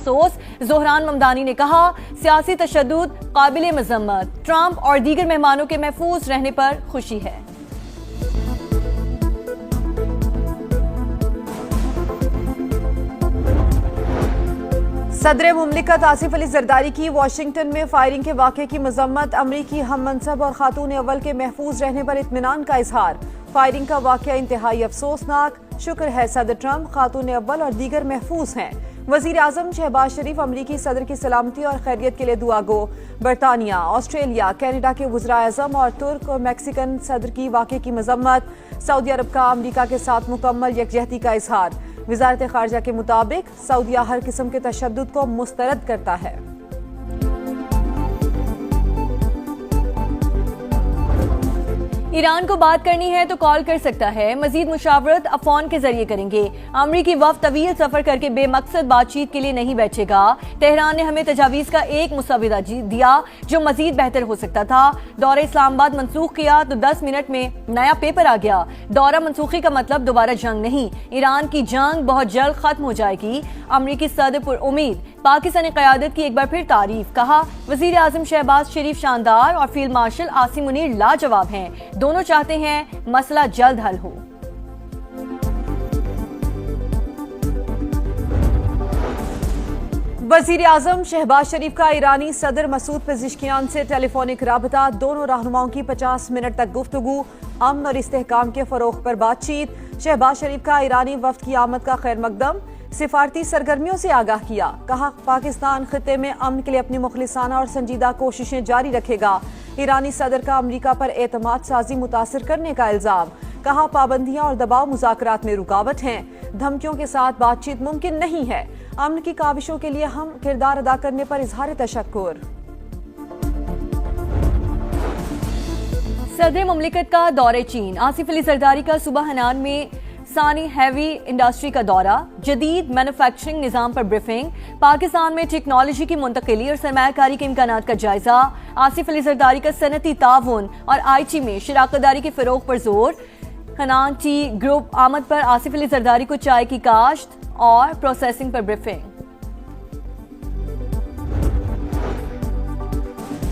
अफसोस। जोहरान ममदानी ने कहा, सियासी तशद्दुद काबिल मजम्मत, ट्रंप और दीगर मेहमानों के महफूज रहने पर खुशी है। सदर मुमलिकत आसिफ अली जरदारी की वाशिंगटन में फायरिंग के वाक़े की मजम्मत। अमरीकी हम मनसब और खातून अव्वल के महफूज रहने पर इत्मीनान का इजहार। फायरिंग का वाक़या इंतहाई अफसोसनाक, शुक्र है सदर ट्रंप, खातून अव्वल और दीगर महफूज हैं। वज़ीर आज़म शहबाज शरीफ अमरीकी सदर की सलामती और खैरियत के लिए दुआ गो। बरतानिया, ऑस्ट्रेलिया, कनाडा के वज़ीर आज़म और तुर्क और मैक्सिकन सदर की वाक़े की मजम्मत। सऊदी अरब का अमरीका के साथ मुकम्मल यकजहती का इजहार। वज़ारत ख़ारजा के मुताबिक सऊदिया हर किस्म के तशद्दुद को मुस्तरद करता है। ईरान को बात करनी है तो कॉल कर सकता है, मजीद मुशावरत अब फोन के जरिए करेंगे। अमरीकी वफ्द तवील सफर करके बेमकसद बातचीत के लिए नहीं बैठेगा। तेहरान ने हमें तजावीज़ का एक मुसविदा दिया जो मजीद बेहतर हो सकता था। दौरा इस्लामाबाद मनसूख किया तो 10 मिनट में नया पेपर आ गया। दौरा मनसूखी का मतलब दोबारा जंग नहीं, ईरान की जंग बहुत जल्द खत्म हो जाएगी। अमरीकी सदर पर उम्मीद, पाकिस्तानी क़यादत की एक बार फिर तारीफ। कहा, वज़ीर आज़म शहबाज शरीफ शानदार और फील्ड मार्शल आसिम मुनीर लाजवाब हैं। दोनों चाहते हैं मसला जल्द हल हो। वज़ीर आज़म शहबाज शरीफ का ईरानी सदर मसूद पेज़ेश्कियान से टेलीफोनिक राबता। दोनों रहनुमाओं की 50 मिनट तक गुफ्तगू। अमन और इस्तेहकाम के फरोग पर बातचीत। शहबाज शरीफ का ईरानी वफ्द की आमद का खैर मकदम। सिफारती सरगर्मियों से आगाह किया। कहा, पाकिस्तान खित्ते में अमन के लिए अपनी मुखलिसाना और संजीदा कोशिशें जारी रखेगा। ईरानी सदर का अमरीका पर एतमाद साजी मुतासिर करने का इल्जाम। कहा, पाबंदियां और दबाव मुज़ाकरात में रुकावट हैं। धमकियों के साथ बातचीत मुमकिन नहीं है। अमन की काविशों के लिए हम किरदार अदा करने पर इजहार तशक्कुर। सदर मुमलिकत का दौरे चीन। आसिफ अली जरदारी का सुबह हनान में सानी हैवी इंडस्ट्री का दौरा। जदीद मैन्युफैक्चरिंग निज़ाम पर ब्रीफिंग। पाकिस्तान में टेक्नोलॉजी की मुंतकिली और सरमायाकारी के इम्कानात का जायजा। आसिफ अली जरदारी का सनती ताउन और आईटी में शराकतदारी के फरोग पर जोर। हनान टी ग्रुप आमद पर आसिफ अली जरदारी को चाय की काश्त और प्रोसेसिंग पर ब्रीफिंग।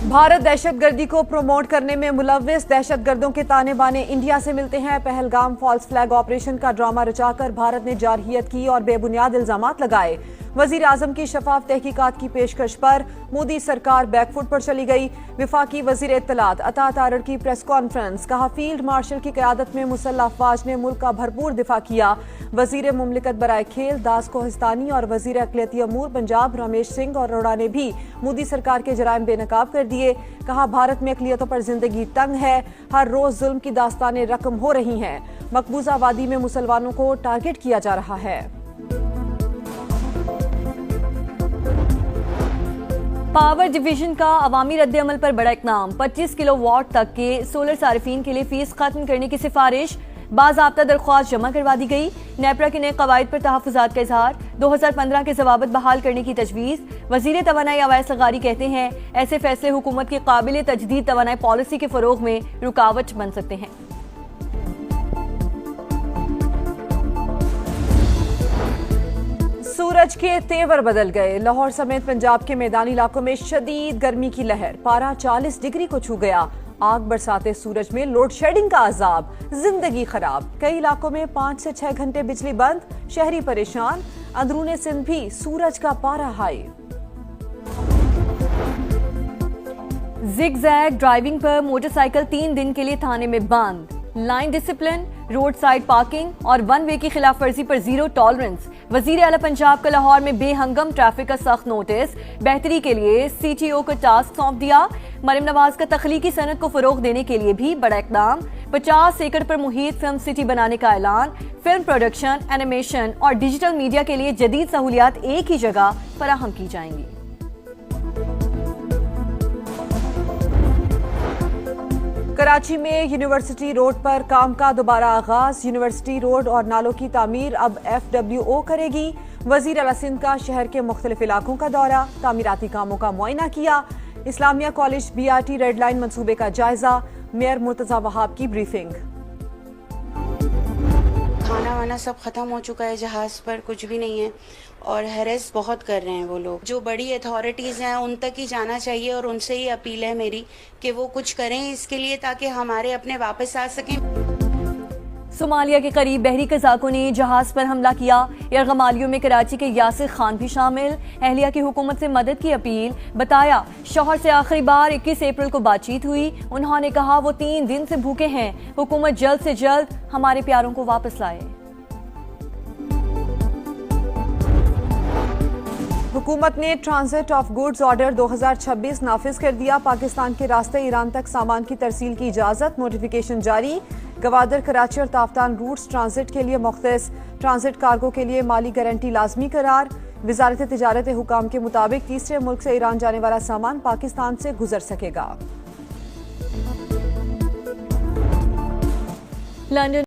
भारत दहशतगर्दी को प्रमोट करने में मुलव्विस। दहशतगर्दों के ताने बाने इंडिया से मिलते हैं। पहलगाम फॉल्स फ्लैग ऑपरेशन का ड्रामा रचाकर भारत ने जारहियत की और बेबुनियाद इल्जामात लगाए। वजीर आजम की शफाफ तहकीकात की पेशकश पर मोदी सरकार बैकफुट पर चली गई। विफाकी वजीर इत्तलात अता तारड़ की प्रेस कॉन्फ्रेंस। कहा, फील्ड मार्शल की क़यादत में मुसल्लह अफवाज ने मुल्क का भरपूर दिफा किया। वजीर मुमलिकत बराए खेल दास कोहिस्तानी और वजीर अक़लियती अमूर पंजाब रमेश सिंह और अरोड़ा ने भी मोदी सरकार के जराइम बेनकाब कर दिए। कहा, भारत में अक़लियतों पर जिंदगी तंग है। हर रोज जुल्म की दास्तानें रकम हो रही हैं। मकबूजा वादी में मुसलमानों को टारगेट किया जा रहा है। पावर डिवीजन का अवामी रद्द-ए-अमल पर बड़ा इक़दाम। 25 किलोवाट तक के सोलर सारिफीन के लिए फीस खत्म करने की सिफारिश। बाज़ाब्ता दरख्वास्त जमा करवा दी गई। नेपरा के नए कवायद पर तहफ़्फ़ुज़ात का इजहार। 2015 के ज़वाबित बहाल करने की तजवीज़। वज़ीर तवानाई अवैस लगारी कहते हैं, ऐसे फैसले हुकूमत की काबिल तजदीद तवानाई पॉलिसी के फ़रोग़ में रुकावट बन सकते हैं। सूरज के तेवर बदल गए। लाहौर समेत पंजाब के मैदानी इलाकों में शदीद गर्मी की लहर। पारा 40 डिग्री को छू गया। आग बरसाते सूरज में लोड शेडिंग का अजाब। जिंदगी खराब। कई इलाकों में 5 से 6 घंटे बिजली बंद। शहरी परेशान। अंदरूने सिंध भी सूरज का पारा हाई। जिग-जैग ड्राइविंग पर मोटरसाइकिल 3 दिन के लिए थाने में बंद। Line discipline, road side parking और वन वे की खिलाफ वर्जी पर जीरो टॉलरेंस। वजीर आला पंजाब का लाहौर में बेहंगम ट्रैफिक का सख्त नोटिस। बेहतरी के लिए CTO को टास्क सौंप दिया। मरियम नवाज का तख्लीकी सनत को फरोग देने के लिए भी बड़ा इक़दाम। 50 एकड़ पर मुहित फिल्म सिटी बनाने का ऐलान। फिल्म प्रोडक्शन, एनिमेशन और डिजिटल मीडिया के लिए जदीद सहूलियात एक ही जगह फराहम की जाएंगी। कराची में यूनिवर्सिटी रोड पर काम का दोबारा आगाज। यूनिवर्सिटी रोड और नालों की तामीर अब FWO करेगी। वजीर आला सिंध का शहर के मुख्तलिफ इलाकों का दौरा। तामीराती कामों का मुआयना किया। Islamia college BRT red line मंसूबे का जायजा। मेयर मुर्तजा वहाब की ब्रीफिंग। खाना वाना सब खत्म हो चुका है, जहाज पर कुछ भी नहीं है और हैरेस बहुत कर रहे हैं वो लोग। जो बड़ी अथॉरिटीज़ हैं उन तक ही जाना चाहिए और उनसे ही अपील है मेरी कि वो कुछ करें इसके लिए ताकि हमारे अपने वापस आ सकें। सोमालिया के करीब बहरी कज़ाकों ने जहाज पर हमला किया। यरगमालियों में कराची के यासिर खान भी शामिल। अहलिया की हुकूमत से मदद की अपील। बताया शौहर से आखिरी बार 21 अप्रैल को बातचीत हुई। उन्होंने कहा वो 3 दिन से भूखे हैं। हुकूमत जल्द से जल्द हमारे प्यारों को वापस लाए। हुकूमत ने ट्रांजिट ऑफ गुड्स ऑर्डर 2026 नाफिज कर दिया। पाकिस्तान के रास्ते ईरान तक सामान की तरसील की इजाजत। नोटिफिकेशन जारी। गवादर, कराची और ताफ्तान रूट्स ट्रांजिट के लिए मुख्तस। ट्रांजिट कार्गो के लिए माली गारंटी लाजमी करार। वजारत तिजारत हुकाम के मुताबिक तीसरे मुल्क से ईरान जाने वाला सामान पाकिस्तान से गुजर सकेगा। लंदन